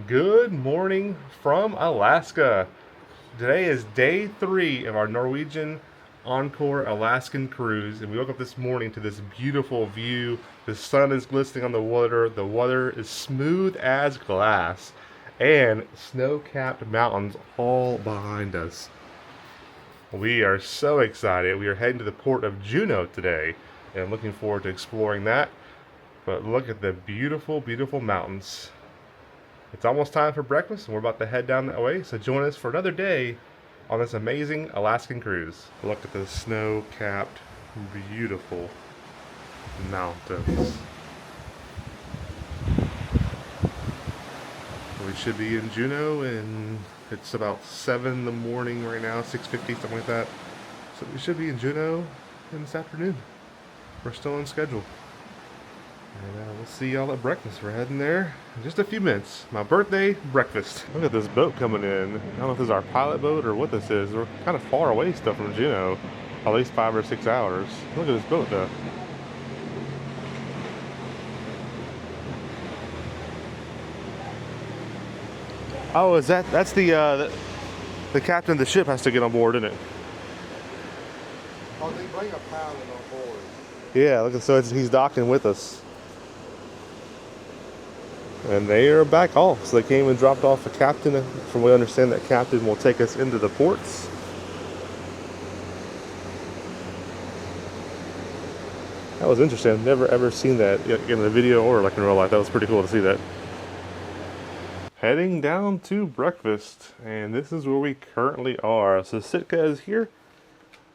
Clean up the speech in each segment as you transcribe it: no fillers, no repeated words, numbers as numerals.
Good morning from Alaska. Today is day 3 of our Norwegian Encore Alaskan Cruise, and we woke up this morning to this beautiful view. The sun is glistening on the water is smooth as glass, and snow-capped mountains all behind us. We are so excited. We are heading to the port of Juneau today, and looking forward to exploring that. But look at the beautiful, beautiful mountains. It's almost time for breakfast, and we're about to head down that way, so join us for another day on this amazing Alaskan cruise. Look at the snow-capped, beautiful mountains. We should be in Juneau, and it's about 7 in the morning right now, 6:50, something like that. So we should be in Juneau this afternoon. We're still on schedule. And we'll see y'all at breakfast. We're heading there in just a few minutes. My birthday breakfast. Look at this boat coming in. I don't know if this is our pilot boat or what this is. We're kind of far away still from Juneau. At least 5 or 6 hours. Look at this boat though. Oh, is that's the captain of the ship has to get on board, isn't it? Oh, they bring a pilot on board. Yeah, look, so he's docking with us. And they are back off, so they came and dropped off a captain. From what I understand, that captain will take us into the ports. That was interesting. I've never ever seen that in a video or like in real life. That was pretty cool to see that. Heading down to breakfast, and this is where we currently are. So Sitka is here,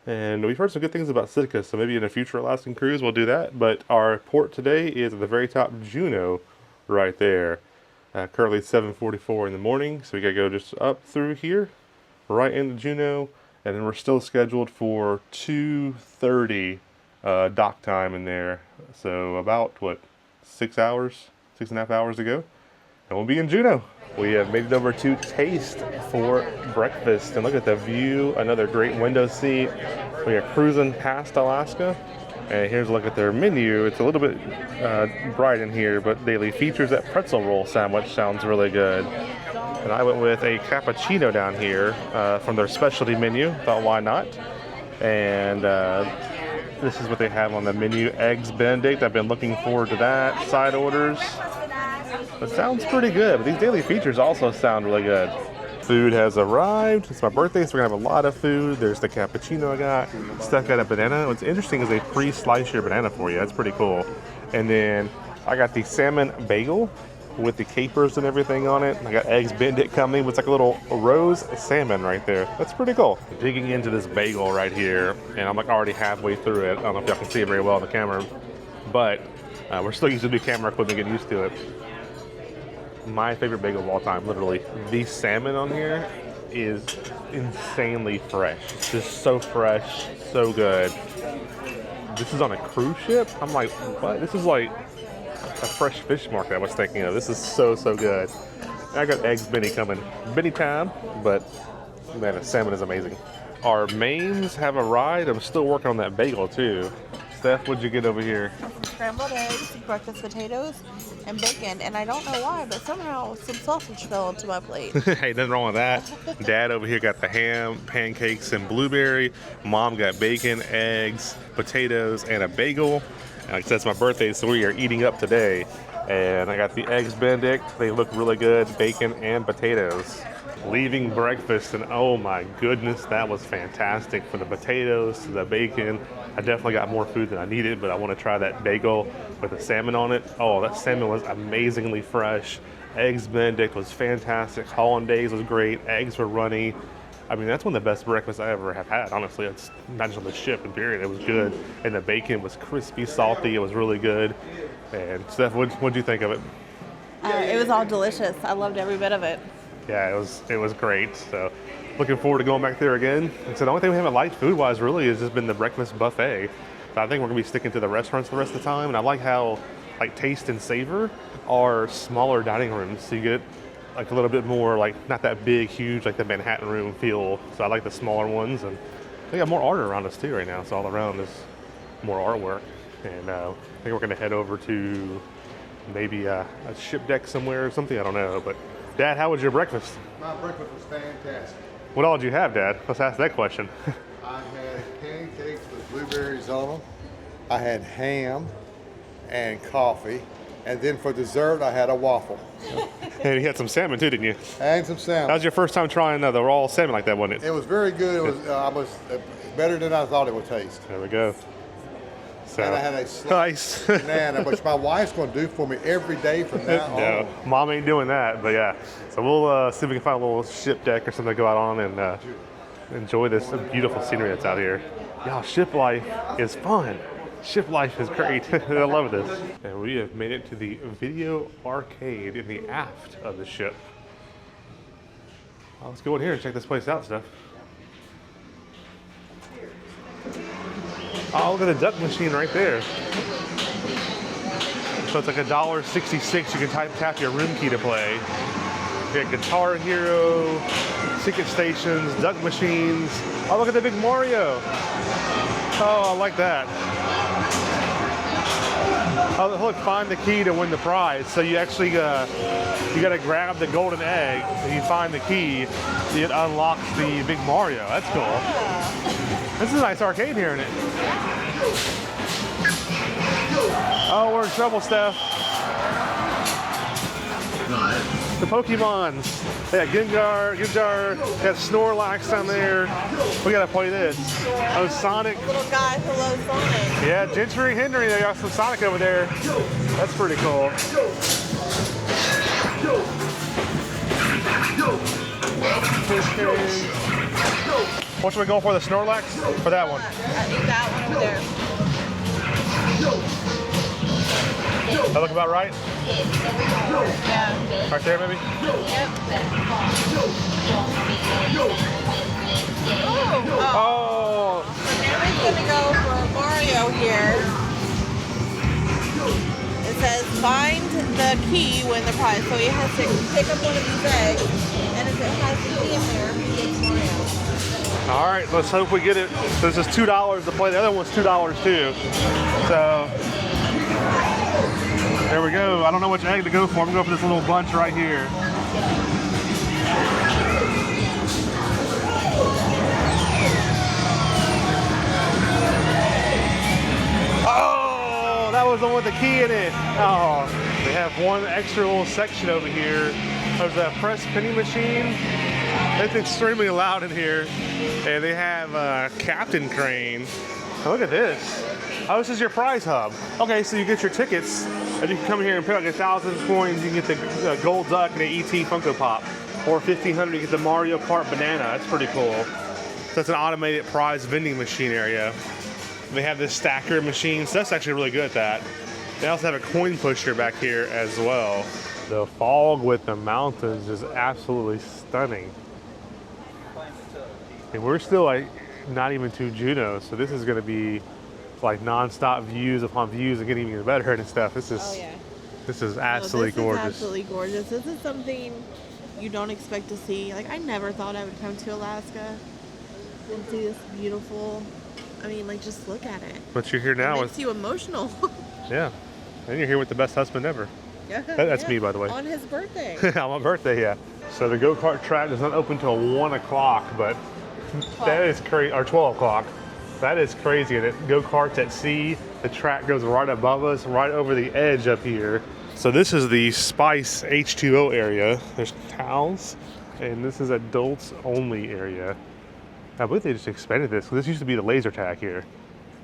and we've heard some good things about Sitka, so maybe in a future Alaskan cruise we'll do that. But our port today is at the very top, Juneau. Right there. Currently 7:44 in the morning, so we gotta go just up through here, right into Juneau, and then we're still scheduled for 2:30 dock time in there. So about what, 6 hours, 6.5 hours to go, and we'll be in Juneau. We have made it over to Taste for breakfast, and look at the view. Another great window seat. We are cruising past Alaska. And here's a look at their menu. It's a little bit bright in here, but daily features. That pretzel roll sandwich sounds really good. And I went with a cappuccino down here from their specialty menu. Thought, why not? And this is what they have on the menu. Eggs Benedict. I've been looking forward to that. Side orders. It sounds pretty good, but these daily features also sound really good. Food has arrived. It's my birthday, so we're gonna have a lot of food. There's the cappuccino I got. Steph got a banana. What's interesting is they pre-slice your banana for you. That's pretty cool. And then I got the salmon bagel with the capers and everything on it. I got eggs Benedict coming. It's like a little rose salmon right there. That's pretty cool. Digging into this bagel right here, and I'm like already halfway through it. I don't know if y'all can see it very well on the camera, but we're still using new camera equipment, getting used to it. My favorite bagel of all time, literally. The salmon on here is insanely fresh. It's just so fresh, so good. This is on a cruise ship? I'm like, what? This is like a fresh fish market I was thinking of. This is so, so good. I got eggs Benny coming. Benny time, but man, the salmon is amazing. Our mains have arrived. I'm still working on that bagel too. Steph, what'd you get over here? Scrambled eggs, breakfast potatoes, and bacon. And I don't know why, but somehow some sausage fell into my plate. Hey, nothing wrong with that. Dad over here got the ham, pancakes, and blueberry. Mom got bacon, eggs, potatoes, and a bagel. And like I said, it's my birthday, so we are eating up today. And I got the eggs Benedict. They look really good, bacon and potatoes. Leaving breakfast, and oh my goodness, that was fantastic. For the potatoes, the bacon, I definitely got more food than I needed, but I want to try that bagel with the salmon on it. Oh, that salmon was amazingly fresh. Eggs Benedict was fantastic. Hollandaise was great. Eggs were runny. I mean, that's one of the best breakfasts I ever have had, honestly. It's not just on the ship, and period. It was good. And the bacon was crispy, salty. It was really good. And Steph, what'd you think of it? It was all delicious. I loved every bit of it. Yeah, it was great. So looking forward to going back there again. And so the only thing we haven't liked food-wise really has just been the breakfast buffet. So I think we're gonna be sticking to the restaurants the rest of the time. And I like how like Taste and Savor are smaller dining rooms. So you get like a little bit more, like not that big, huge, like the Manhattan room feel. So I like the smaller ones. And they got more art around us too right now. So all around is more artwork. And I think we're gonna head over to maybe a ship deck somewhere or something. I don't know, but Dad, how was your breakfast? My breakfast was fantastic. What all did you have, Dad? Let's ask that question. I had pancakes with blueberries on them. I had ham and coffee. And then for dessert, I had a waffle. And you had some salmon too, didn't you? And some salmon. That was your first time trying the raw salmon like that, wasn't it? It was very good. It was better than I thought it would taste. There we go. So, and I had a sliced banana, which my wife's going to do for me every day from now on. No, Mom ain't doing that, but yeah. So we'll see if we can find a little ship deck or something to go out on and enjoy this beautiful scenery that's out here. Y'all, ship life is fun. Ship life is great. I love this. And we have made it to the video arcade in the aft of the ship. Well, let's go in here and check this place out, Steph. Oh, look at the duck machine right there. So it's like $1.66. You can tap your room key to play. You got Guitar Hero, ticket stations, duck machines. Oh, look at the big Mario. Oh, I like that. Oh, look, find the key to win the prize. So you actually, you gotta grab the golden egg, and you find the key, it unlocks the big Mario. That's cool. Yeah. This is a nice arcade here, isn't it? Oh, we're in trouble, Steph. The Pokemons. They got Gengar, got Snorlax down there. We gotta play this. Oh, Sonic. Little guy who loves Sonic. Yeah, Gentry Henry, they got some Sonic over there. That's pretty cool. What should we go for, the Snorlax or that one? I think that one over there. That look about right? Yeah. Right there, maybe? Yep. Oh! So Mary's gonna go for Mario here. It says find the key, win the prize. So he has to pick up one of these eggs, and if it has the key in there, he gets Mario. All right, let's hope we get it. So this is $2 to play. The other one's $2 too. So there we go. I don't know which egg to go for. I'm gonna go for this little bunch right here. Oh, that was the one with the key in it. Oh, they have one extra little section over here. There's that press penny machine. It's extremely loud in here. And they have Captain Crane. Oh, look at this. Oh, this is your prize hub. Okay, so you get your tickets, and you can come here and pick up 1,000 coins. You can get the gold duck and the ET Funko Pop. Or 1,500, you get the Mario Kart banana. That's pretty cool. So that's an automated prize vending machine area. They have this stacker machine, so that's actually really good at that. They also have a coin pusher back here as well. The fog with the mountains is absolutely stunning. And we're still like not even to Juneau, so this is going to be like non-stop views upon views and getting even better and stuff. This is this is absolutely gorgeous. This is absolutely gorgeous. This is something you don't expect to see. Like, I never thought I would come to Alaska and see this beautiful. I mean, like, just look at it. But you're here now. It makes you emotional. Yeah, and you're here with the best husband ever. Yeah, that's me, by the way. On his birthday. On my birthday, yeah. So the go-kart track does not open till 1 o'clock, but that is crazy, or 12 o'clock. That is crazy. And it go-karts at sea. The track goes right above us, right over the edge up here. So this is the Spice H2O area. There's towels, and this is adults only area. I believe they just expanded this. This used to be the laser tag here.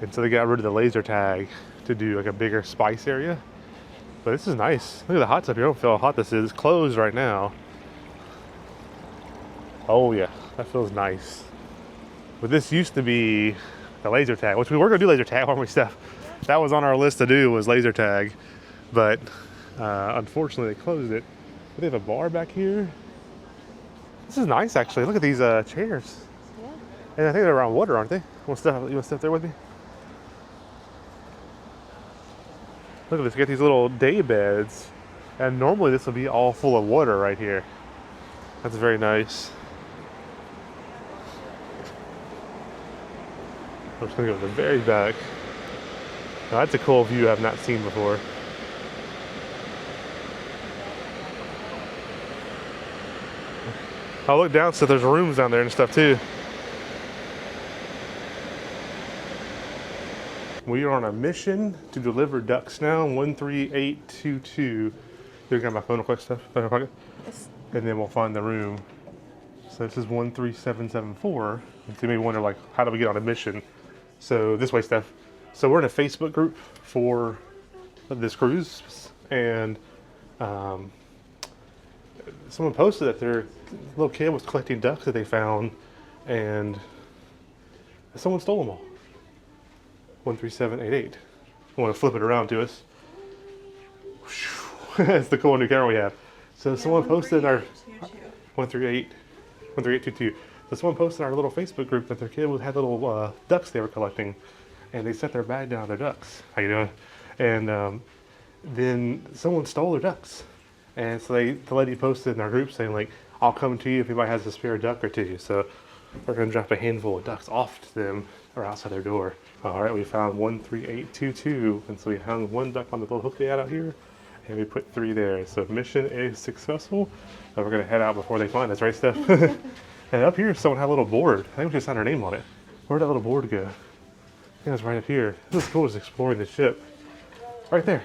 And so they got rid of the laser tag to do like a bigger Spice area. But this is nice. Look at the hot tub here. I don't feel how hot this is. It's closed right now. Oh yeah, that feels nice. But this used to be the laser tag, which we were gonna do laser tag, weren't we, Steph? That was on our list to do, was laser tag. But unfortunately they closed it. But they have a bar back here. This is nice actually. Look at these chairs. Yeah. And I think they're around water, aren't they? You want to step there with me? Look at this, you got these little day beds. And normally this would be all full of water right here. That's very nice. I'm just gonna go to the very back. Now, that's a cool view I've not seen before. I'll look down so there's rooms down there and stuff too. We are on a mission to deliver ducks now. 13822. You got my phone real quick, stuff in my pocket? Yes. And then we'll find the room. So this is 13774. And you may wonder, like, how do we get on a mission? So this way, Steph. So we're in a Facebook group for this cruise, and someone posted that their little kid was collecting ducks that they found, and someone stole them all. 13788. I want to flip it around to us. That's the cool new camera we have. So someone posted in our 13822. So someone posted in our little Facebook group that their kid had little ducks they were collecting, and they set their bag down their ducks. How you doing? And then someone stole their ducks, and so the lady posted in our group saying, like, I'll come to you if anybody has a spare duck or two. So we're gonna drop a handful of ducks off to them or outside their door. All right, we found 13822, and so we hung one duck on the little hook they had out here, and we put 3 there. So mission is successful. We're gonna head out before they find us, right, Steph? And up here, someone had a little board. I think we just signed our name on it. Where'd that little board go? I think it's right up here. This is cool, just exploring the ship. Right there.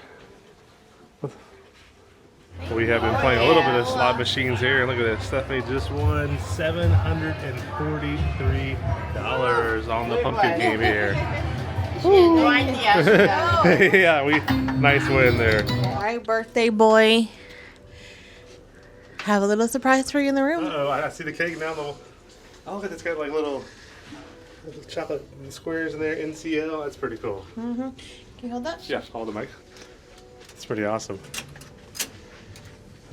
We have been playing a little bit of slot machines here, and look at this. Stephanie just won $743 on the pumpkin game here. No idea. Yeah, nice win there. All right, birthday boy. Have a little surprise for you in the room. Uh-oh, I see the cake now. Oh, look at this, got like little chocolate squares in there, NCL. That's pretty cool. Can you hold that? Yeah, hold the mic. It's pretty awesome.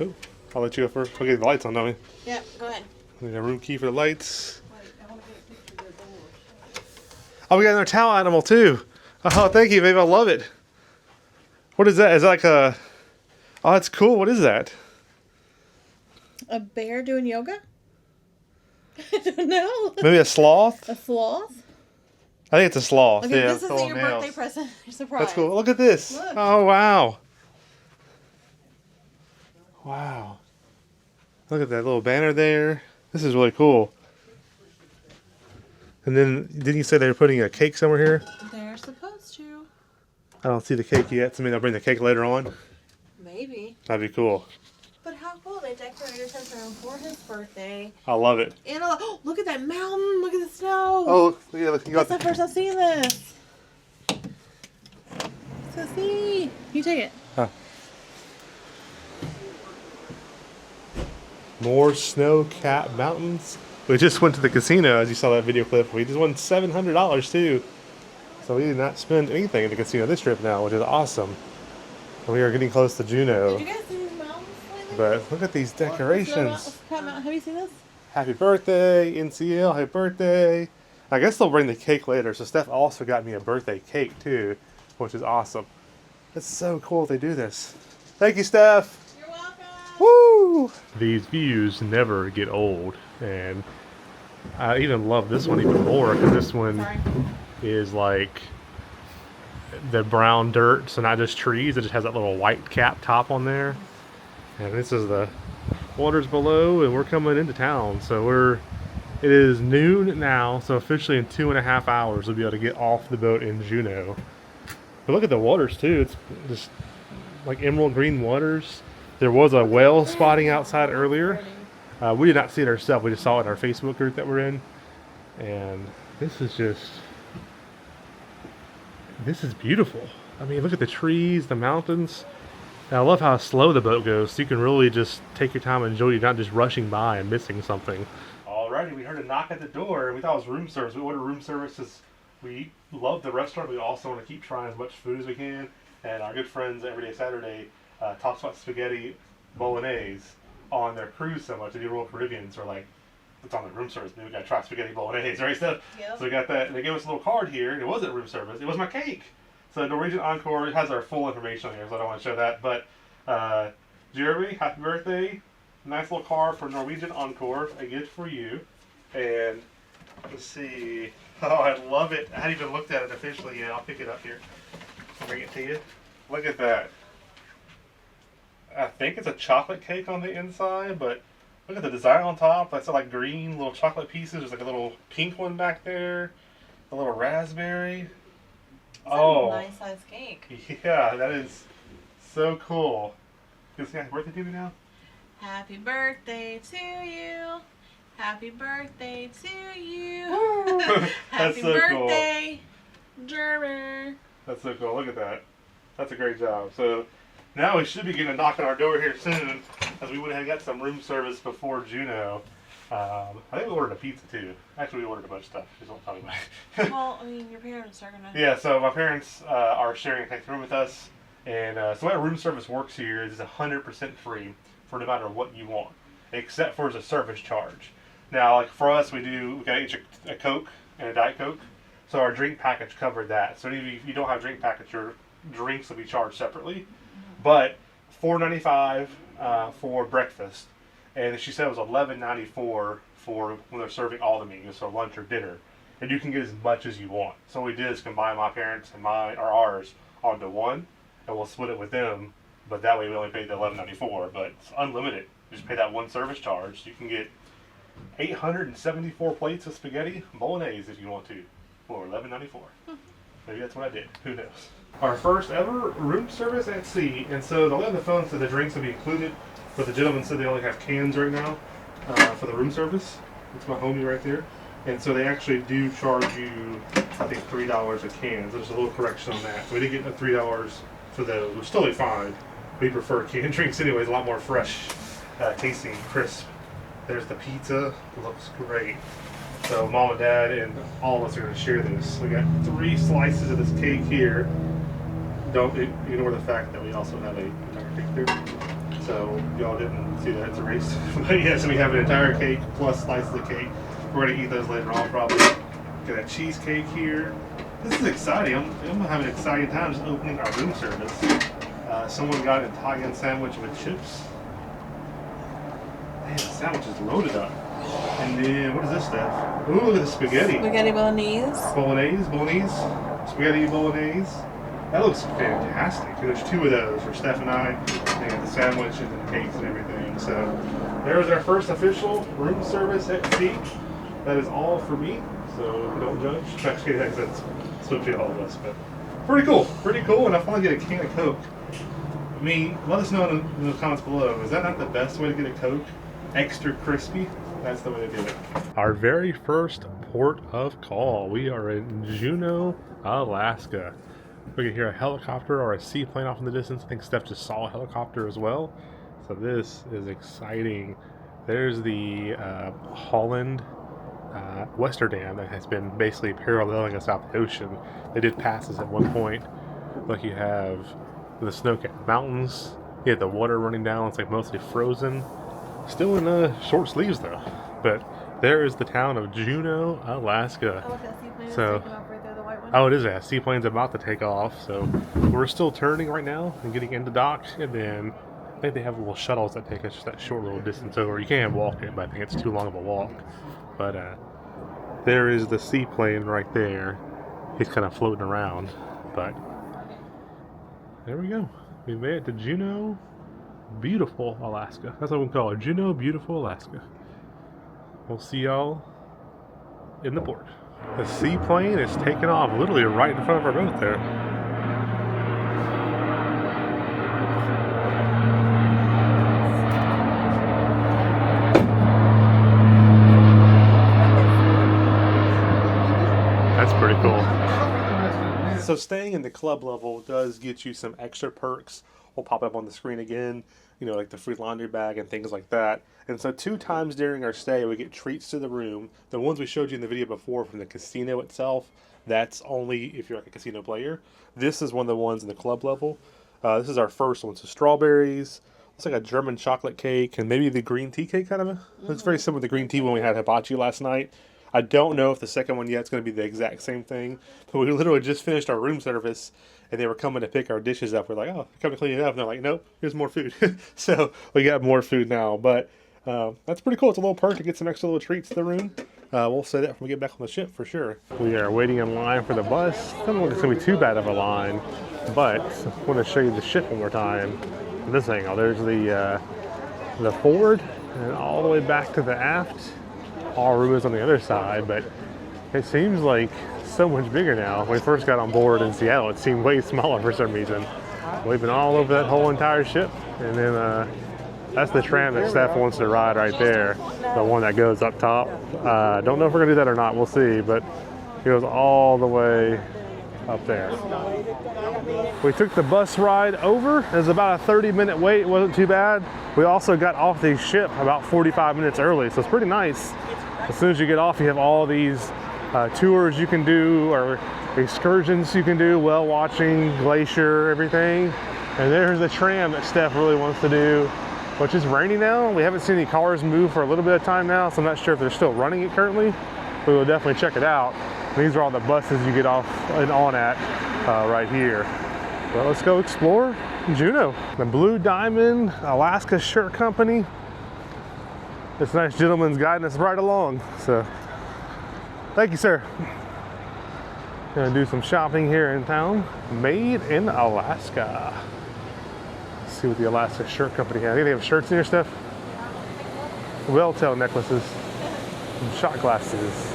Ooh, I'll let you go first. We'll get the lights on, don't we? Yeah, go ahead. We need a room key for the lights. Oh, we got another towel animal too. Oh, thank you, babe. I love it. What is that? Is that like a... Oh, that's cool. What is that? A bear doing yoga? I don't know. Maybe a sloth? A sloth? I think it's a sloth. Okay, yeah, this isn't your birthday present. Your surprise. That's cool. Look at this. Look. Oh, wow. Wow. Look at that little banner there. This is really cool. And then, didn't you say they were putting a cake somewhere here? They're supposed to. I don't see the cake yet, so maybe they'll bring the cake later on. Maybe. That'd be cool. But how cool. They decorated his room for his birthday. I love it. And oh, look at that mountain. Look at the snow. Oh, yeah, look, you got That's the first I've seen this. So see. You take it. Huh. More snow-capped mountains. We just went to the casino, as you saw that video clip. We just won $700 too. So we did not spend anything at the casino this trip now, which is awesome. And we are getting close to Juneau. Did you guys see these mountains lately? But look at these decorations. Have you seen this? Happy birthday, NCL, happy birthday. I guess they'll bring the cake later. So Steph also got me a birthday cake too, which is awesome. It's so cool they do this. Thank you, Steph. You're welcome. Woo! These views never get old, and I even love this one even more because this one is like the brown dirt, so not just trees, it just has that little white cap top on there. And this is the waters below, and we're coming into town. So it is noon now, so officially in 2.5 hours we'll be able to get off the boat in Juneau. But look at the waters too, it's just like emerald green waters. There was a whale spotting outside earlier. We did not see it ourselves. We just saw it in our Facebook group that we're in. And this is beautiful. I mean, look at the trees, the mountains. And I love how slow the boat goes. So you can really just take your time and enjoy it. You're not just rushing by and missing something. Alrighty, we heard a knock at the door. We thought it was room service. We ordered room service because we love the restaurant. We also want to keep trying as much food as we can. And our good friends Everyday Saturday talks about spaghetti bolognese on their cruise so much. They do Royal Caribbeans are like, it's on the room service. We gotta try spaghetti bolognese, right, Steph? Yep. So we got that. And they gave us a little card here. And it wasn't room service. It was my cake. So Norwegian Encore, it has our full information on here, so I don't want to show that. But Jeremy, happy birthday. Nice little card for Norwegian Encore. A gift for you. And let's see. Oh, I love it. I hadn't even looked at it officially yet. I'll pick it up here. I'll bring it to you. Look at that. I think it's a chocolate cake on the inside, but Look at the design on top. That's like green little chocolate pieces. There's like a little pink one back there. A little raspberry. That's a nice size cake. Yeah, that is so cool. You can sing happy birthday to me now? Happy birthday to you. Happy birthday to you. That's Happy so birthday, German. That's so cool. Look at that. That's a great job. So now we should be getting a knock on our door here soon, as we would have got some room service before Juneau. I think we ordered a pizza too. Actually, we ordered a bunch of stuff. Just won't tell you about it. Well, I mean, your parents are gonna. Yeah. So my parents are sharing a next room with us, and so how room service works here is it's 100% free for no matter what you want, except for the service charge. Now, like for us, we got each a Coke and a Diet Coke, so our drink package covered that. So if you don't have a drink package, your drinks will be charged separately. But $4.95 for breakfast, and she said it was $11.94 for when they're serving all the menus, so lunch or dinner, and you can get as much as you want. So what we did is combine my parents and ours onto one, and we'll split it with them. But that way we only paid the $11.94, but it's unlimited. You just pay that one service charge. You can get 874 plates of spaghetti bolognese if you want to for $11.94. Maybe that's what I did. Who knows? Our first ever room service at sea, and so the lady on the phone said the drinks will be included, but the gentleman said they only have cans right now for the room service. It's my homie right there. And so they actually do charge you, I think, $3 a can. So there's a little correction on that. So we did get the $3 for those, which is totally fine. We prefer canned drinks anyways, a lot more fresh, tasting, crisp. There's the pizza, looks great. So mom and dad and all of us are going to share this. We got 3 slices of this cake here. Don't ignore the fact that we also have a entire cake there. So y'all didn't see that, it's erased. But yeah, so we have an entire cake plus slices of cake. We're going to eat those later on probably. Got a cheesecake here. This is exciting. I'm going to have an exciting time just opening our room service. Someone got an Italian sandwich with chips. Man, the sandwich is loaded up. And then, what is this stuff? Ooh, look at the spaghetti. Spaghetti bolognese. Bolognese. Spaghetti bolognese. That looks fantastic. And there's 2 of those for Steph and I. They got the sandwich and the cakes and everything. So, there's our first official room service at sea. That is all for me. So, don't judge. Actually, that's supposed to be all of us. But pretty cool. And I finally get a can of Coke. I mean, let us know in the comments below. Is that not the best way to get a Coke? Extra crispy? That's the way to do it. Our very first port of call. We are in Juneau, Alaska. We can hear a helicopter or a seaplane off in the distance. I think Steph just saw a helicopter as well. So this is exciting. There's the Holland Wester Dam that has been basically paralleling us out the ocean. They did pass us at one point. Look, you have the snow-capped mountains. You have the water running down. It's like mostly frozen. Still in short sleeves though. But there is the town of Juneau, Alaska. Oh, that seaplane is So, taking off right there, the white one. oh, it is that. Seaplane's about to take off. So we're still turning right now and getting into dock. And then I think they have little shuttles that take us just that short little distance over. You can't walk it, but I think it's too long of a walk. But there is the seaplane right there. He's kind of floating around. But there we go. We made it to Juneau, beautiful Alaska. That's what we call it. Juneau, beautiful Alaska. We'll see y'all in the port. The seaplane is taking off literally right in front of our boat there. That's pretty cool. So staying in the club level does get you some extra perks. Will pop up on the screen again, you know, like the free laundry bag and things like that. And so 2 times during our stay, we get treats to the room. The ones we showed you in the video before from the casino itself, that's only if you're like a casino player. This is one of the ones in the club level. This is our first one. So strawberries, looks like a German chocolate cake, and maybe the green tea cake kind of. Looks very similar to the green tea when we had hibachi last night. I don't know if the second one yet is going to be the exact same thing, but we literally just finished our room service, and they were coming to pick our dishes up. We're like, oh, come to clean it up. And they're like, nope, here's more food. So we got more food now, but that's pretty cool. It's a little perk to get some extra little treats to the room. We'll say that when we get back on the ship for sure. We are waiting in line for the bus. Doesn't look like it's going to be too bad of a line, but I want to show you the ship one more time. This angle, there's the forward and all the way back to the aft. Our room is on the other side, but it seems like so much bigger now. When we first got on board in Seattle, it seemed way smaller for some reason. We've been all over that whole entire ship, and then that's the tram that Steph wants to ride right there, the one that goes up top. Don't know if we're gonna do that or not, we'll see, but it goes all the way up there. We took the bus ride over. It was about a 30-minute wait, it wasn't too bad. We also got off the ship about 45 minutes early, so it's pretty nice. As soon as you get off, you have all these tours you can do, or excursions you can do, whale watching, glacier, everything. And there's the tram that Steph really wants to do, which is rainy now. We haven't seen any cars move for a little bit of time now, so I'm not sure if they're still running it currently. We will definitely check it out. These are all the buses you get off and on at right here. Well, let's go explore Juneau. The Blue Diamond Alaska Shirt Company. This nice gentleman's guiding us right along. So, thank you, sir. Gonna do some shopping here in town. Made in Alaska. Let's see what the Alaska Shirt Company has. I think they have shirts in here, Steph. Whale tail necklaces. Some shot glasses.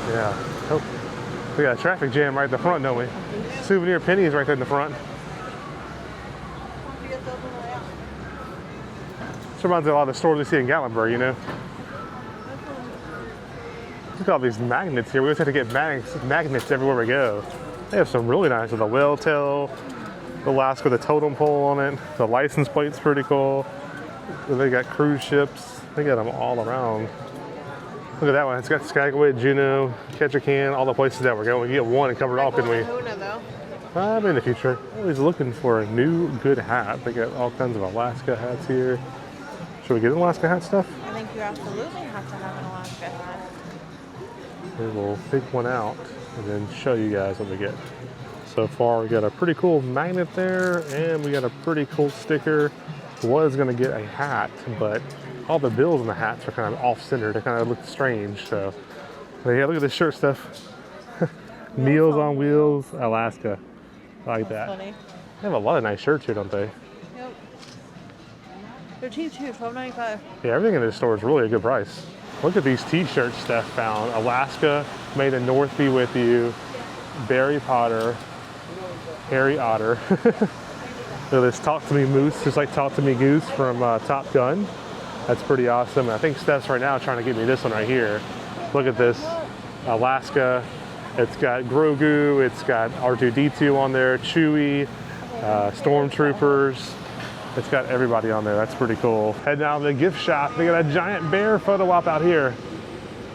Yeah. Oh, we got a traffic jam right at the front, don't we? Souvenir pennies right there in the front. This reminds me of a lot of the stores we see in Gatlinburg, you know? Look at all these magnets here. We always have to get magnets everywhere we go. They have some really nice with the whale tail, the Alaska with the totem pole on it. The license plate's pretty cool. They got cruise ships. They got them all around. Look at that one. It's got Skagway, Juneau, Ketchikan, all the places that we're going. We get one and cover it all, couldn't we? Maybe in the future. Always looking for a new good hat. They got all kinds of Alaska hats here. Should we get an Alaska hat, stuff? I think you absolutely have to have an Alaska hat. We will pick one out and then show you guys what we get. So far, we got a pretty cool magnet there, and we got a pretty cool sticker. Was gonna get a hat, but all the bills on the hats are kind of off-center. They kind of look strange. So, but yeah, look at this shirt, stuff. Meals on Wheels, Alaska. I like that. Funny. They have a lot of nice shirts here, don't they? Yep. They're cheap too, $12.95. Yeah, everything in this store is really a good price. Look at these t-shirts Steph found. Alaska, May the North be with you. Barry Potter, Harry Otter. So this Talk to Me Moose, just like Talk to Me Goose from Top Gun. That's pretty awesome. I think Steph's right now trying to get me this one right here. Look at this, Alaska. It's got Grogu, it's got R2-D2 on there, Chewie, Stormtroopers. It's got everybody on there. That's pretty cool. Heading out to the gift shop. They got a giant bear photo op out here.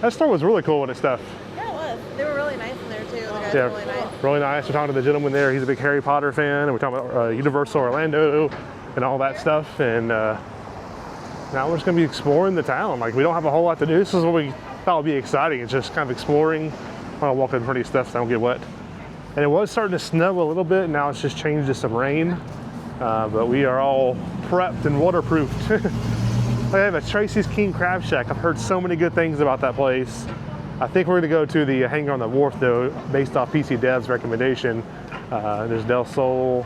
That store was really cool with its stuff. Yeah, it was. They were really nice in there too. The guys Yeah, were really nice. really nice. We're talking to the gentleman there. He's a big Harry Potter fan, and we're talking about Universal Orlando and all that stuff. And now we're just gonna be exploring the town. Like, we don't have a whole lot to do. This is what we thought would be exciting. It's just kind of exploring. I want to walk in pretty stuff so I don't get wet. And it was starting to snow a little bit. Now it's just changed to some rain. But we are all prepped and waterproofed. I have a Tracy's King Crab Shack. I've heard so many good things about that place. I think we're gonna go to the Hangar on the Wharf though, based off PC Dev's recommendation. There's Del Sol.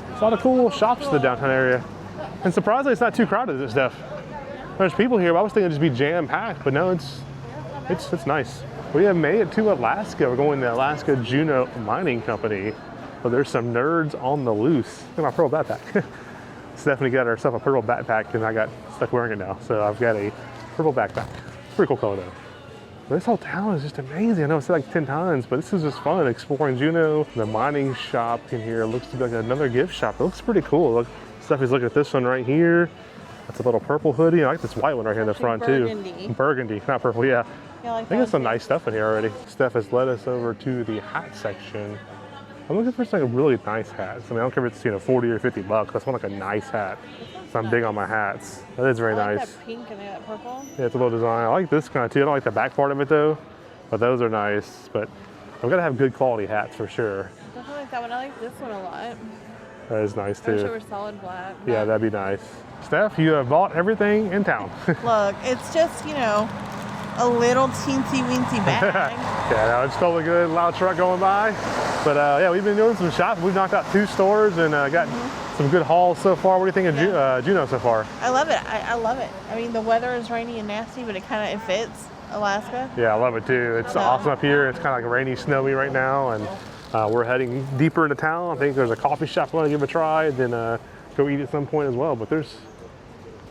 There's a lot of cool shops in the downtown area. And surprisingly, it's not too crowded and stuff. There's people here, but I was thinking it'd just be jam-packed, but no, it's nice. We have made it to Alaska. We're going to Alaska Juneau Mining Company. But there's some nerds on the loose. Look at my purple backpack. Stephanie got herself a purple backpack, and I got stuck wearing it now. So I've got a purple backpack. Pretty cool color though. But this whole town is just amazing. I know I said like 10 times, but this is just fun exploring Juneau. The mining shop in here looks to be like another gift shop. It looks pretty cool. Look, Stephanie's looking at this one right here. That's a little purple hoodie. I like this white one right here in the front burgundy. too. Burgundy, not purple, yeah. Yeah, I I think there's some nice stuff in here already. Steph has led us over to the hat section. I'm looking for some really nice hats. I mean, I don't care if it's 40 or 50 bucks. I just want like a nice hat. So I'm big on my hats. That is very I like nice. that pink and that purple. Yeah, it's a little design. I like this kind too. I don't like the back part of it though, but those are nice. But I've got to have good quality hats for sure. Definitely like that one. I like this one a lot. That is nice I wish it too. were solid black. Yeah, that'd be nice. Steph, you have bought everything in town. Look, it's just, a little teensy weensy bag. Yeah, no, it's totally good. Loud truck going by. But yeah, we've been doing some shopping. We've knocked out 2 stores and got some good hauls so far. What do you think of Juneau so far? I love it. I love it. I mean, the weather is rainy and nasty, but it fits Alaska. Yeah, I love it too. It's awesome up here. It's kind of like rainy, snowy right now, and we're heading deeper into town. I think there's a coffee shop I want to give a try, and then go eat at some point as well. But there's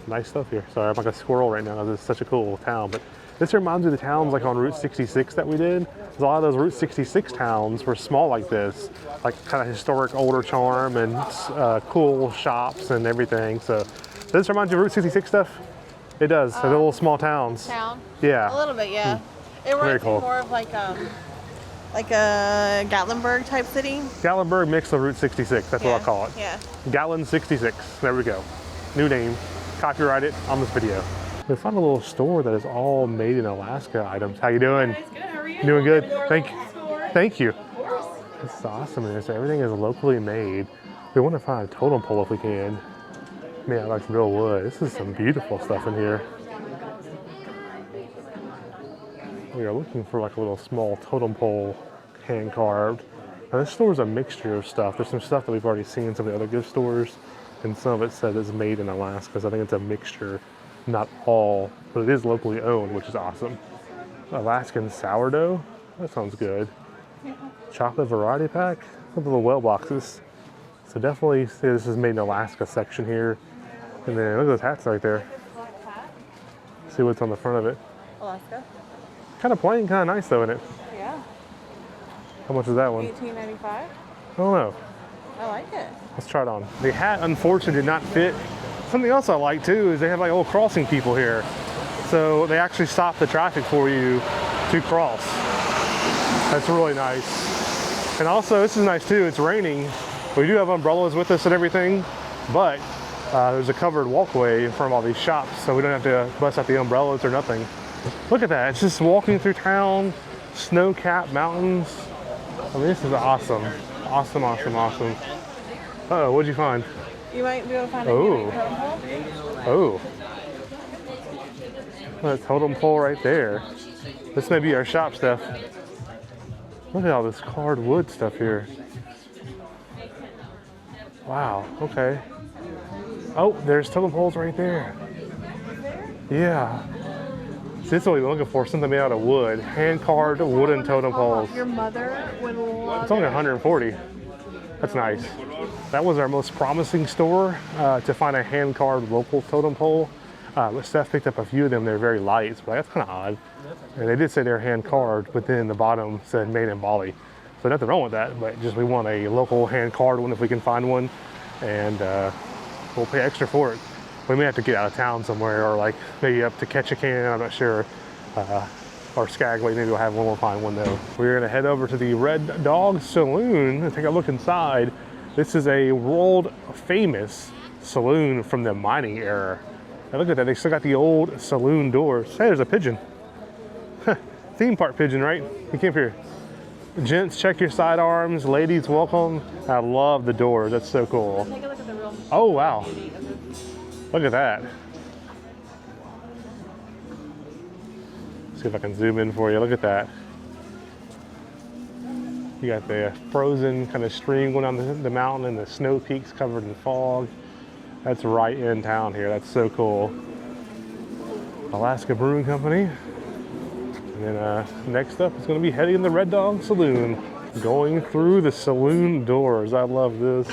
nice stuff here. Sorry, I'm like a squirrel right now because it's such a cool town. But this reminds me of the towns like on Route 66 that we did. A lot of those Route 66 towns were small like this, like kind of historic older charm and cool shops and everything. So does this remind you of Route 66 stuff? It does. The little small towns. Town? Yeah. A little bit, yeah. It reminds me more of like a Gatlinburg type city. Gatlinburg mixed with Route 66. That's what I call it. Yeah. Gatlin 66. There we go. New name. Copyright it on this video. We found a little store that is all made in Alaska items. How you doing? Good. How are you? Doing good. Thank you. This is awesome. So everything is locally made. We want to find a totem pole if we can. Man, I like real wood. This is some beautiful stuff in here. We are looking for like a little small totem pole, hand carved. Now this store is a mixture of stuff. There's some stuff that we've already seen in some of the other gift stores, and some of it says it's made in Alaska. So I think it's a mixture, not all, but it is locally owned, which is awesome. Alaskan sourdough, that sounds good. Chocolate variety pack, some little well boxes. So definitely see this is made in Alaska section here. And then look at those hats right there. See what's on the front of it. Alaska. Kind of plain, kind of nice though, isn't it? Yeah. How much is that one? $18.95. I don't know. I like it. Let's try it on. The hat unfortunately did not fit. Something else I like too is they have like old crossing people here. So they actually stop the traffic for you to cross. That's really nice. And also this is nice too, it's raining. We do have umbrellas with us and everything, but there's a covered walkway in front of all these shops, so we don't have to bust out the umbrellas or nothing. Look at that, it's just walking through town, snow-capped mountains. I mean, this is awesome. Awesome. Uh-oh, what'd you find? You might be able to find a totem pole. Oh. That totem pole right there. This may be our shop stuff. Look at all this carved wood stuff here. Wow, okay. Oh, there's totem poles right there. Yeah. See, this is what we're looking for, something made out of wood. Hand-carved wooden totem poles. Your mother would love It's only 140. That's nice. That was our most promising store to find a hand-carved local totem pole. But Steph picked up a few of them. They're very light, but that's kind of odd. And they did say they're hand-carved, but then the bottom said made in Bali. So nothing wrong with that, but just we want a local hand-carved one if we can find one. And we'll pay extra for it. We may have to get out of town somewhere, or like maybe up to Ketchikan, I'm not sure. Or Skagway, maybe we'll have one, we'll find one though. We're gonna head over to the Red Dog Saloon and take a look inside. This is a world famous saloon from the mining era. And look at that, they still got the old saloon doors. Hey, there's a pigeon. Theme park pigeon, right? He came here. Gents, check your sidearms. Ladies, welcome. I love the doors, that's so cool. Take a look at the real. Oh, wow. Look at that. See if I can zoom in for you. Look at that. You got the frozen kind of stream going down the mountain and the snow peaks covered in fog. That's right in town here. That's so cool. Alaska Brewing Company. And then next up is going to be heading in the Red Dog Saloon. Going through the saloon doors. I love this.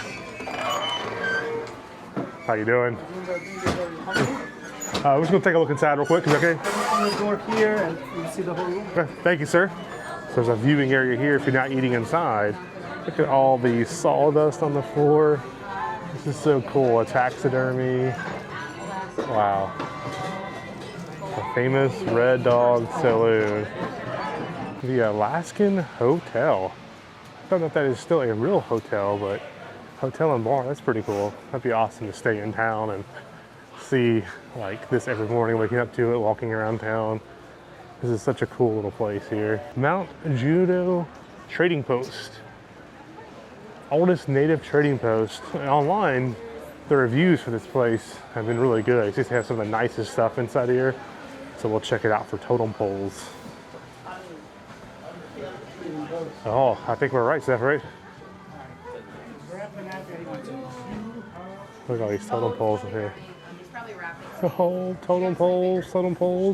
How you doing? We're just going to take a look inside real quick. Is that okay? The door here, and you can see the whole room. Okay, thank you, sir. So there's a viewing area here if you're not eating inside. Look at all the sawdust on the floor. This is so cool. A taxidermy. Wow. The famous Red Dog Saloon. The Alaskan Hotel. I don't know if that is still a real hotel, but hotel and bar, that's pretty cool. That'd be awesome to stay in town and see like this every morning, waking up to it, walking around town. This is such a cool little place here. Mount Juneau Trading Post. Oldest native trading post. Online, the reviews for this place have been really good. It seems to have some of the nicest stuff inside here. So we'll check it out for totem poles. Oh, I think we're right, Steph, right? Look at all these totem poles in here. Oh, totem poles,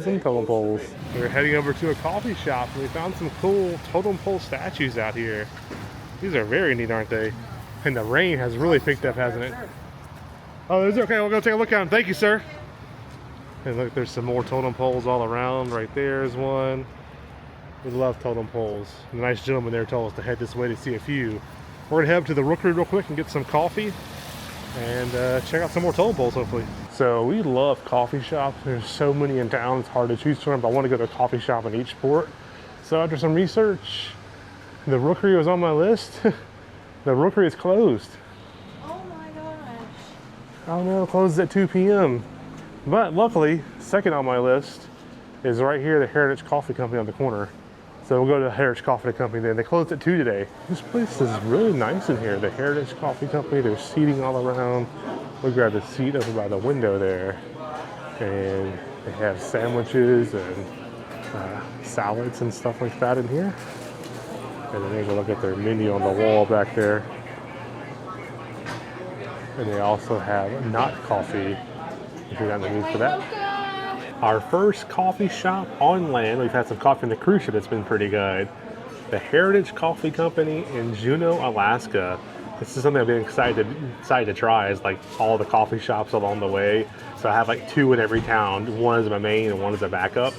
and totem poles. We're heading over to a coffee shop and we found some cool totem pole statues out here. These are very neat, aren't they? And the rain has really picked up, hasn't it? Oh, is it okay? We'll go take a look at them. Thank you, sir. And look, there's some more totem poles all around. Right there is one. We love totem poles. The nice gentleman there told us to head this way to see a few. We're gonna head up to the Rookery real quick and get some coffee and check out some more totem poles, hopefully. So we love coffee shops. There's so many in town, it's hard to choose from, but I want to go to a coffee shop in each port. So after some research, the Rookery was on my list. The Rookery is closed. Oh my gosh. Oh no, it closes at 2 p.m. But luckily, second on my list is right here, the Heritage Coffee Company on the corner. So we'll go to the Heritage Coffee Company then. They closed at 2 today. This place is really nice in here. The Heritage Coffee Company, there's seating all around. We'll grab the seat over by the window there. And they have sandwiches and salads and stuff like that in here. And then maybe look at their menu on the wall back there. And they also have not coffee, if you're not in the mood for that. Our first coffee shop on land. We've had some coffee on the cruise ship that's been pretty good. The Heritage Coffee Company in Juneau, Alaska. This is something I've been excited to try, is like all the coffee shops along the way. So I have like 2 in every town. One is my main and one is a backup.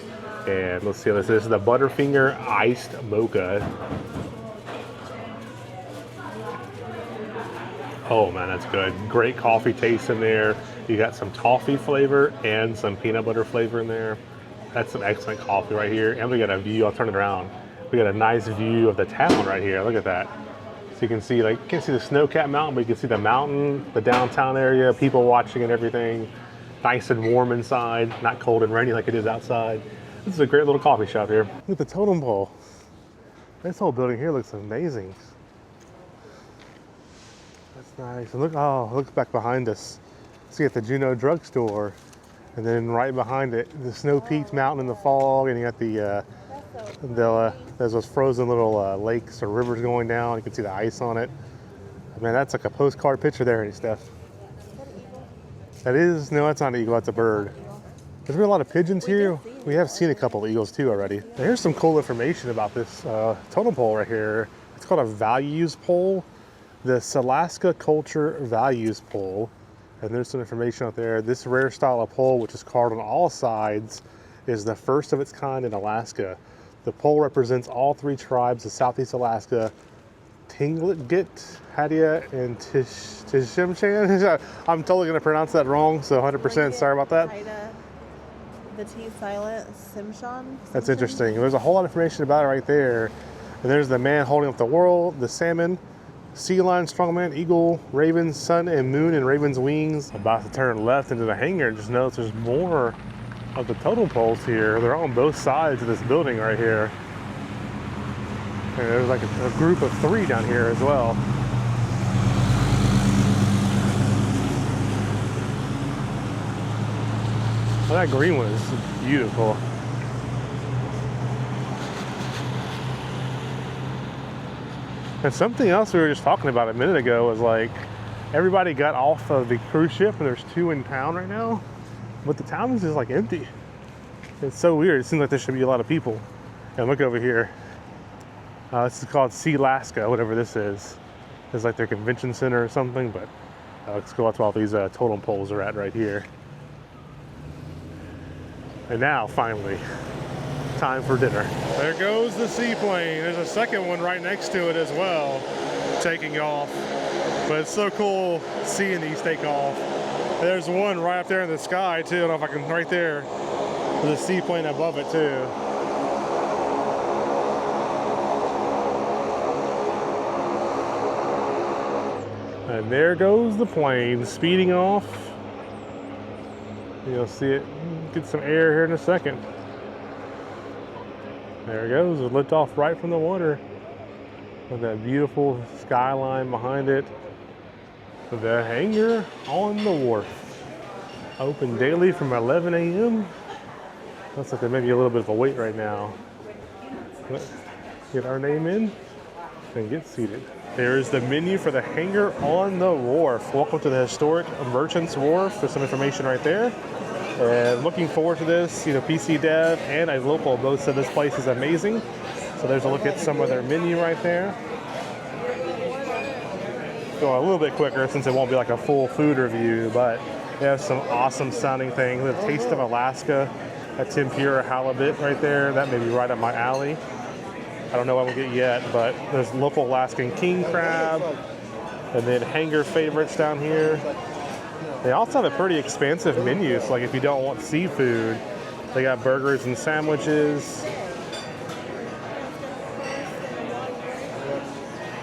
And let's see, this is the Butterfinger Iced Mocha. Oh man, that's good. Great coffee taste in there. You got some toffee flavor and some peanut butter flavor in there. That's some excellent coffee right here. And we got a view, I'll turn it around. We got a nice view of the town right here. Look at that. So you can see, like, you can't see the snow-capped mountain, but you can see the mountain, the downtown area, people watching and everything. Nice and warm inside, not cold and rainy like it is outside. This is a great little coffee shop here. Look at the totem pole. This whole building here looks amazing. That's nice. And look back behind us. See at the Juneau drugstore, and then right behind it, the snow-peaked mountain in the fog, and you got there's those frozen little lakes or rivers going down. You can see the ice on it. Man, that's like a postcard picture there, ain't it, Steph? That is, no, that's not an eagle, that's a bird. There's been a lot of pigeons here. We have seen a couple of eagles too already. Now, here's some cool information about this totem pole right here. It's called a values pole, the Alaska Culture Values Pole. And there's some information out there. This rare style of pole, which is carved on all sides, is the first of its kind in Alaska. The pole represents all 3 tribes of Southeast Alaska: Tlingit, Hadia, and Tishimshan. I'm totally going to pronounce that wrong, so 100% sorry about that. The T silent, Simshan. That's interesting. There's a whole lot of information about it right there. And there's the man holding up the world, the salmon, sea lion, strongman, eagle, raven, sun and moon, and raven's wings. About to turn left into the hangar. Just notice there's more of the totem poles here. They're on both sides of this building right here. And there's like a group of 3 down here as well. Well, that green one is beautiful. And something else we were just talking about a minute ago was like, everybody got off of the cruise ship and there's 2 in town right now, but the town is just like empty. It's so weird. It seems like there should be a lot of people. And look over here. This is called Sealaska, whatever this is. It's like their convention center or something, but let's go out to all these totem poles are at right here. And now, finally, time for dinner. There goes the seaplane. There's a second one right next to it as well, taking off. But it's so cool seeing these take off. There's one right up there in the sky too. I don't know if I can, right there. There's a seaplane above it too. And there goes the plane speeding off. You'll see it get some air here in a second. There it goes, it lift off right from the water with that beautiful skyline behind it. The hangar on the wharf. Open daily from 11 a.m. Looks like there may be a little bit of a wait right now. Let's get our name in. and get seated. There's the menu for the Hangar on the Wharf. Welcome to the historic Merchants Wharf. There's some information right there. And looking forward to this. You know, PC Dev and a local both said this place is amazing. So there's a look at some of their menu right there. Go a little bit quicker since it won't be like a full food review, but they have some awesome sounding things. The Taste of Alaska, a tempura halibut right there. That may be right up my alley. I don't know what we'll get yet, but there's local Alaskan king crab, and then Hangar favorites down here. They also have a pretty expansive menu, so like if you don't want seafood, they got burgers and sandwiches.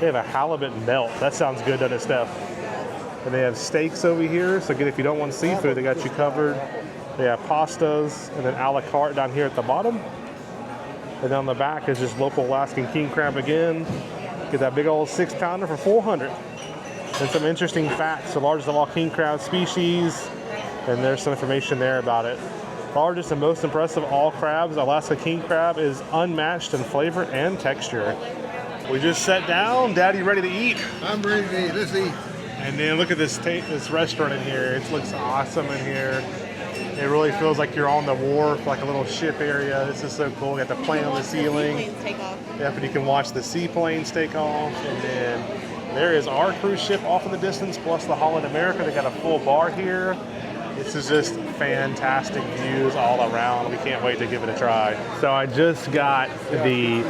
They have a halibut melt. That sounds good, doesn't it, Steph? And they have steaks over here, so again, if you don't want seafood, they got you covered. They have pastas, and then a la carte down here at the bottom. And on the back is just local Alaskan king crab again. Get that big old 6-pounder for $400. And some interesting facts. The largest of all king crab species. And there's some information there about it. Largest and most impressive of all crabs, Alaska king crab is unmatched in flavor and texture. We just sat down. Daddy ready to eat? I'm ready to eat. Let's eat. And then look at this restaurant in here. It looks awesome in here. It really feels like you're on the wharf, like a little ship area. This is so cool. We got the plane on the ceiling. Yep, and you can watch the seaplanes take off. And then there is our cruise ship off in the distance, plus the Holland America. They got a full bar here. This is just fantastic views all around. We can't wait to give it a try. So I just got the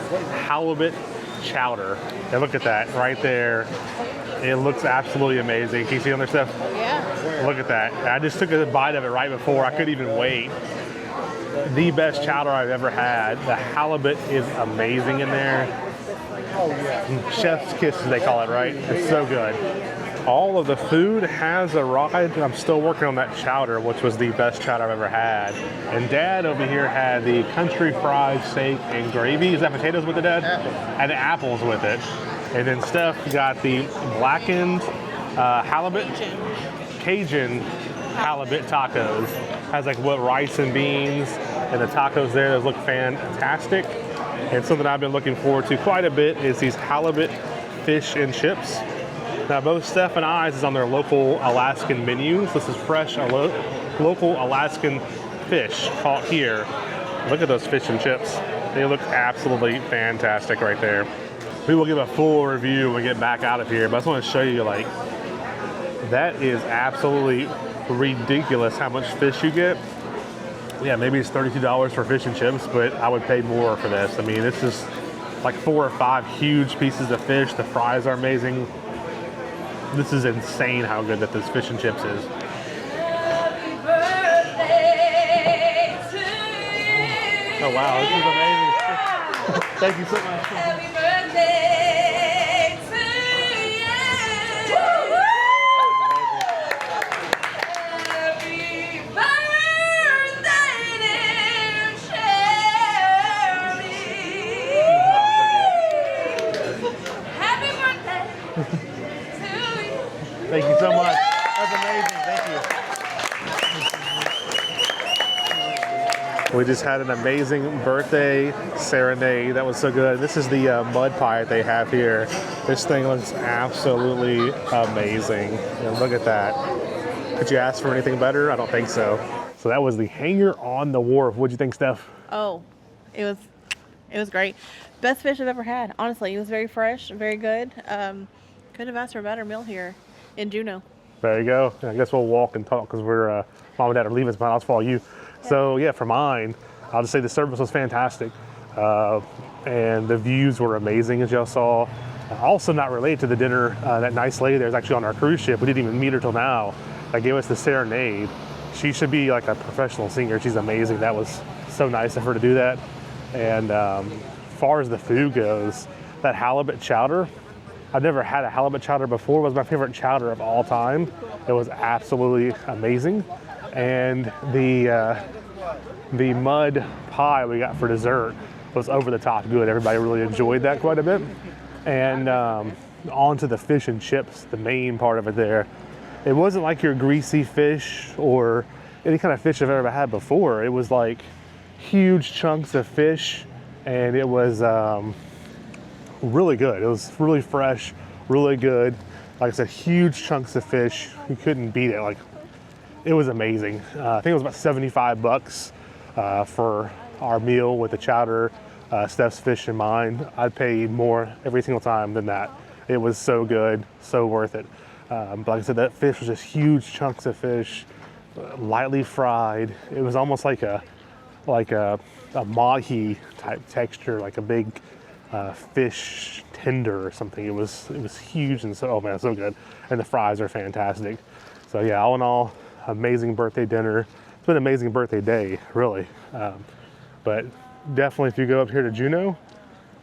halibut chowder. And look at that right there. It looks absolutely amazing. Can you see on there, Steph? Yeah. Look at that. I just took a bite of it right before. I couldn't even wait. The best chowder I've ever had. The halibut is amazing in there. Chef's kiss, as they call it, right? It's so good. All of the food has arrived. I'm still working on that chowder, which was the best chowder I've ever had. And Dad over here had the country fried steak and gravy. Is that potatoes with it, Dad? And apples with it. And then Steph got the blackened halibut, Cajun halibut tacos. Has like what, rice and beans, and the tacos there, those look fantastic. And something I've been looking forward to quite a bit is these halibut fish and chips. Now both Steph and I's is on their local Alaskan menus. This is fresh local Alaskan fish caught here. Look at those fish and chips. They look absolutely fantastic right there. We will give a full review when we get back out of here, but I just want to show you, like, that is absolutely ridiculous how much fish you get. Yeah, maybe it's $32 for fish and chips, but I would pay more for this. I mean, it's just like 4 or 5 huge pieces of fish. The fries are amazing. This is insane how good that this fish and chips is. Oh wow, this is amazing. Thank you so much. Happy birthday to you. Happy birthday, dear Sherry. Happy birthday to you. Thank you so much. That's amazing. Thank you. We just had an amazing birthday serenade. That was so good. This is the mud pie that they have here. This thing looks absolutely amazing. And look at that. Could you ask for anything better? I don't think so. So that was the Hangar on the Wharf. What'd you think, Steph? Oh, it was great. Best fish I've ever had. Honestly, it was very fresh, very good. Couldn't have asked for a better meal here in Juneau. There you go. I guess we'll walk and talk because we're mom and dad are leaving, but I'll follow you. So yeah, for mine, I'll just say the service was fantastic, and the views were amazing, as y'all saw. Also, not related to the dinner, that nice lady there is actually on our cruise ship. We didn't even meet her till now. That gave us the serenade. She should be like a professional singer. She's amazing. That was so nice of her to do that. And as far as the food goes, that halibut chowder, I've never had a halibut chowder before. It was my favorite chowder of all time. It was absolutely amazing. And the mud pie we got for dessert was over the top good. Everybody really enjoyed that quite a bit. And on to the fish and chips, the main part of it there. It wasn't like your greasy fish or any kind of fish I've ever had before. It was like huge chunks of fish, and it was really good. It was really fresh, really good. Like I said, huge chunks of fish. You couldn't beat it. Like, it was amazing. I think it was about 75 bucks for our meal with the chowder, Steph's fish and mine. I'd pay more every single time than that. It was so good, so worth it. But like I said, that fish was just huge chunks of fish, lightly fried. It was almost like a mahi type texture, like a big fish tender or something. It was huge and so, oh man, so good. And the fries are fantastic. So yeah, all in all, amazing birthday dinner. It's been an amazing birthday day, really. But definitely, if you go up here to Juneau,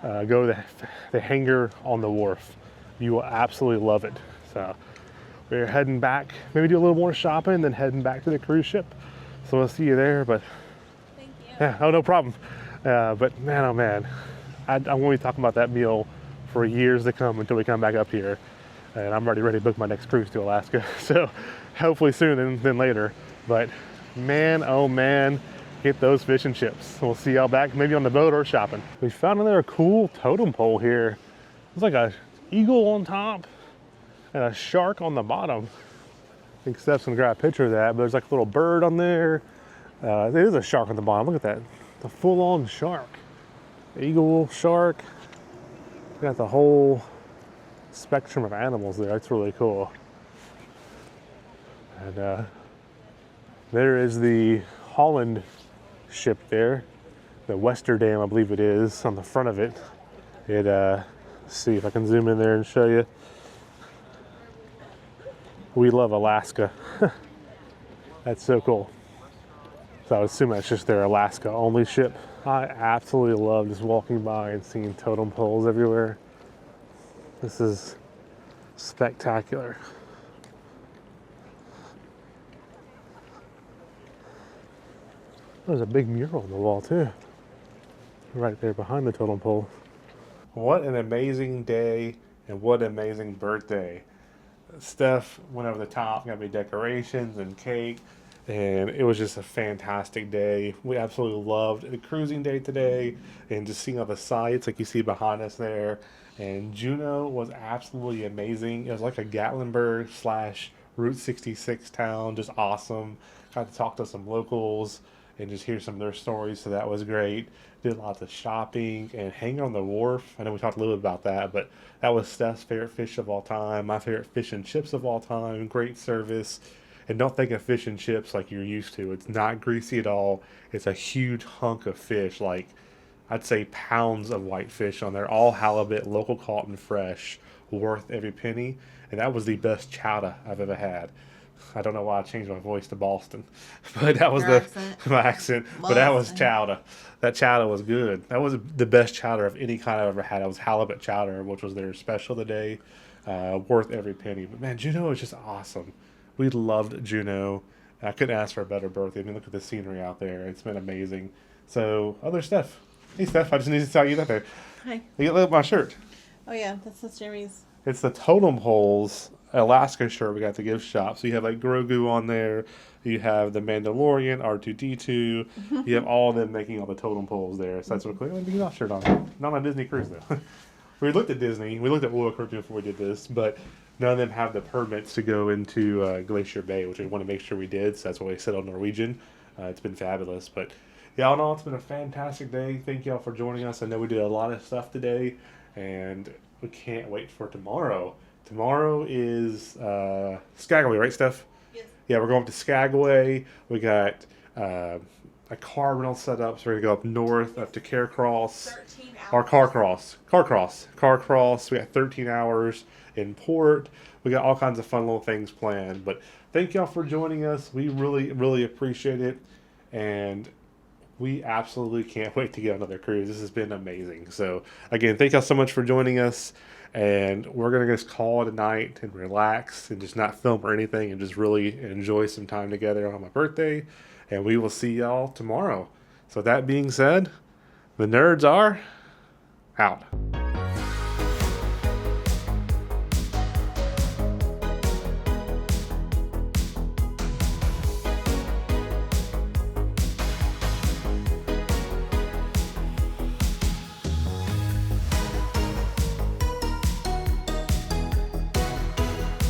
go to the Hangar on the Wharf. You will absolutely love it. So we're heading back, maybe do a little more shopping, then heading back to the cruise ship. So we'll see you there. But Thank you. yeah, oh, no problem. But man, oh man, I'm going to be talking about that meal for years to come until we come back up here. And I'm already ready to book my next cruise to Alaska. So hopefully sooner than later. But man, oh man, get those fish and chips. We'll see y'all back maybe on the boat or shopping. We found another cool totem pole here. It's like a eagle on top and a shark on the bottom. I think Steph's gonna grab a picture of that, but there's like a little bird on there. It is a shark on the bottom. Look at that, the full-on shark. Eagle, shark. Got the whole spectrum of animals there. That's really cool. And there is the Holland ship there, the Westerdam, I believe it is, on the front of it. Let's see if I can zoom in there and show you. We love Alaska. That's so cool. So I would assume that's just their Alaska only ship. I absolutely love just walking by and seeing totem poles everywhere. This is spectacular. There's a big mural on the wall too, right there behind the totem pole. What an amazing day and what an amazing birthday. Steph went over the top, got me decorations and cake, and it was just a fantastic day. We absolutely loved the cruising day today and just seeing all the sights like you see behind us there. And Juneau was absolutely amazing. It was like a Gatlinburg / Route 66 town, just awesome. Got to talk to some locals and just hear some of their stories, so that was great. Did lots of shopping and hanging on the wharf. I know we talked a little bit about that, but that was Steph's favorite fish of all time, my favorite fish and chips of all time. Great service. And don't think of fish and chips like you're used to. It's not greasy at all. It's a huge hunk of fish, like I'd say pounds of white fish on there, all halibut, local caught and fresh, worth every penny. And that was the best chowder I've ever had. I don't know why I changed my voice to Boston, but that was my accent. But that was chowder. That chowder was good. That was the best chowder of any kind I've ever had. It was halibut chowder, which was their special today. Worth every penny. But man, Juneau was just awesome. We loved Juneau. I couldn't ask for a better birthday. I mean, look at the scenery out there. It's been amazing. So, other Steph. Hey, Steph, I just need to tell you that there. Hi. You look at my shirt. Oh yeah, that's Jeremy's. It's the Totem Poles Alaska shirt we got to gift shop. So you have like Grogu on there. You have the Mandalorian, R2-D2. You have all of them making all the totem poles there. So that's what we're Mickey Mouse shirt on. Not on Disney Cruise though. We looked at Disney. We looked at Royal Caribbean before we did this, but none of them have the permits to go into Glacier Bay, which we want to make sure we did. So that's why we said on Norwegian. It's been fabulous. But yeah, all in all, it's been a fantastic day. Thank y'all for joining us. I know we did a lot of stuff today, and we can't wait for tomorrow. Tomorrow is Skagway, right, Steph? Yes. Yeah, we're going up to Skagway. We got a car rental set up, so we're going to go up north, up to Caircross. 13 hours. Or Carcross. We got 13 hours in port. We got all kinds of fun little things planned. But thank y'all for joining us. We really, really appreciate it. And we absolutely can't wait to get on another cruise. This has been amazing. So, again, thank y'all so much for joining us. And we're going to just call it a night and relax and just not film or anything and just really enjoy some time together on my birthday. And we will see y'all tomorrow. So that being said, the nerds are out.